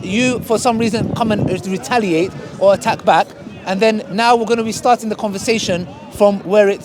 you, for some reason, come and retaliate or attack back, and then now we're going to be starting the conversation from where you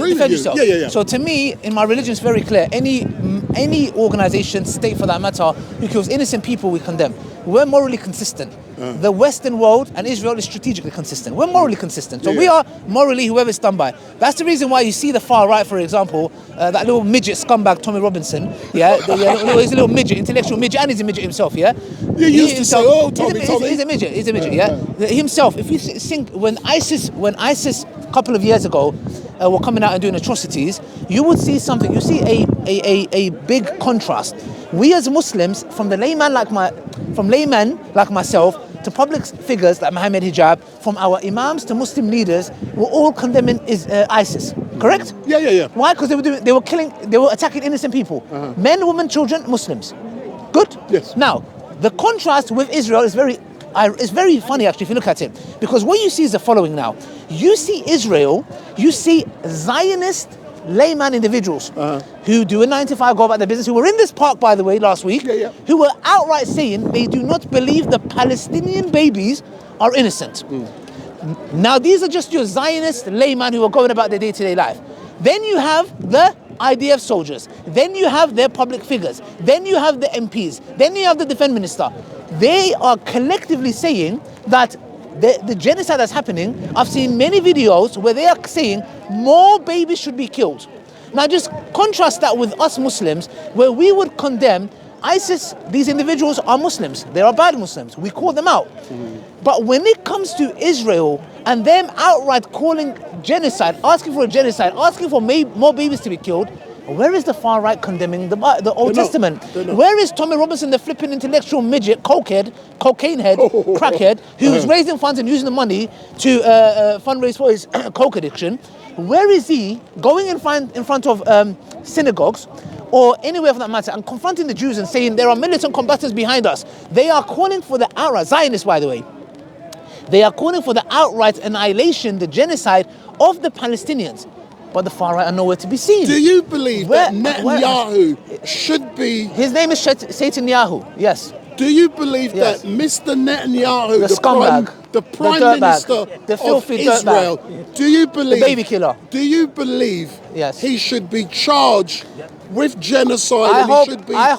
defend yourself. Yeah. So to me, in my religion, it's very clear. Any organization, state for that matter, who kills innocent people, we condemn. We're morally consistent. The Western world and Israel is strategically consistent. We're morally consistent. So we are morally whoever's done by. That's the reason why you see the far right, for example, that little midget scumbag Tommy Robinson. Yeah, he's a little midget, intellectual midget, and he's a midget himself. Yeah. You used to say, "Oh, Tommy." He's a midget. He's a midget. Yeah. Himself. If you think when ISIS a couple of years ago were coming out and doing atrocities, you would see something. You see a big contrast. We as Muslims, from laymen like myself, to public figures like Mohammed Hijab, from our imams to Muslim leaders, were all condemning ISIS. Correct? Yeah. Why? Because they were attacking innocent people, men, women, children, Muslims. Good. Yes. Now, the contrast with Israel is it's very funny actually if you look at it, because what you see is the following. Now, you see Israel, you see Zionist layman individuals who do a 9 to 5, go about their business, who were in this park, by the way, last week, who were outright saying they do not believe the Palestinian babies are innocent. Now, these are just your Zionist layman who are going about their day-to-day life. Then you have the IDF soldiers. Then you have their public figures. Then you have the MPs. Then you have the defense minister. They are collectively saying that the genocide that's happening. I've seen many videos where they are saying more babies should be killed. Now just contrast that with us Muslims, where we would condemn ISIS. These individuals are Muslims. They are bad Muslims. We call them out. But when it comes to Israel and them outright calling genocide, asking for a genocide, asking for more babies to be killed, where is the far right condemning the Old Testament? Where is Tommy Robinson, the flipping intellectual midget, cocaine head, crackhead, who's raising funds and using the money to fundraise for his coke addiction? Where is he going in front of synagogues or anywhere for that matter and confronting the Jews and saying there are militant combatants behind us? They are calling for the outright, Zionists by the way, they are calling for the outright annihilation, the genocide of the Palestinians. But the far right are nowhere to be seen. Do you believe that Netanyahu should be... His name is Netanyahu, yes. Do you believe that Mr. Netanyahu, the Prime Minister the of Israel, do you believe... The baby killer. Do you believe he should be charged with genocide I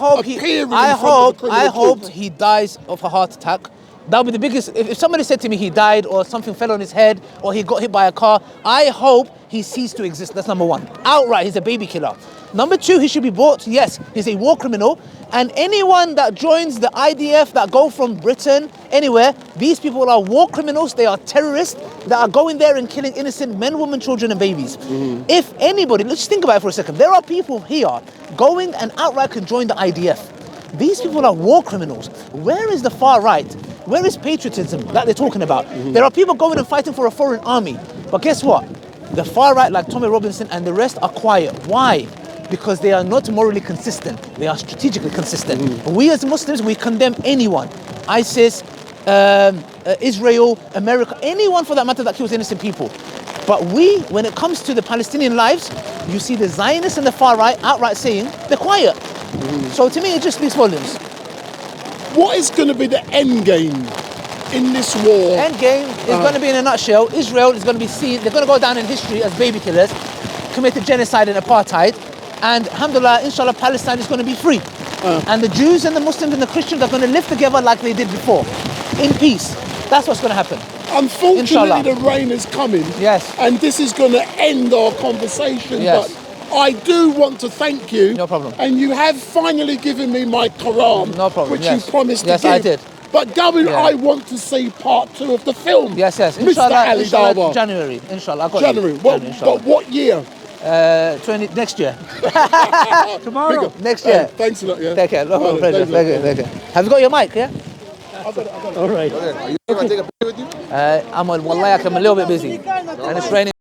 hope he dies of a heart attack. That would be the biggest. If somebody said to me he died or something fell on his head or he got hit by a car, I hope he ceased to exist. That's number one. Outright, he's a baby killer. Number two, he should be brought. Yes, he's a war criminal. And anyone that joins the IDF, that go from Britain, anywhere, these people are war criminals. They are terrorists that are going there and killing innocent men, women, children, and babies. If anybody, let's just think about it for a second. There are people here going and outright can join the IDF. These people are war criminals. Where is the far right? Where is patriotism that they're talking about? There are people going and fighting for a foreign army. But guess what? The far right, like Tommy Robinson and the rest, are quiet. Why? Because they are not morally consistent. They are strategically consistent. We as Muslims, we condemn anyone. ISIS, Israel, America, anyone for that matter that kills innocent people. But when it comes to the Palestinian lives, you see the Zionists and the far right outright saying they're quiet. So to me, it just speaks volumes. What is going to be the end game in this war? End game is going to be, in a nutshell, Israel is going to be seen, they're going to go down in history as baby killers, committed genocide and apartheid, and alhamdulillah, inshallah, Palestine is going to be free. And the Jews and the Muslims and the Christians are going to live together like they did before, in peace. That's what's going to happen. Unfortunately, inshallah. The rain is coming. Yes. And this is going to end our conversation. Yes. But I do want to thank you. No problem. And you have finally given me my Quran. No problem. Which you promised to give. Yes, I did. But Gavin, I want to see part 2 of the film. Yes. Mr. Inshallah, January. Inshallah. January. But what year? Next year. Tomorrow. Next year. Thanks a lot. Yeah. Take care. No pleasure. Thank you. Have you got your mic? Yeah. I've got it. All right. Are you going to take a picture with you? I'm a little bit busy, and it's raining.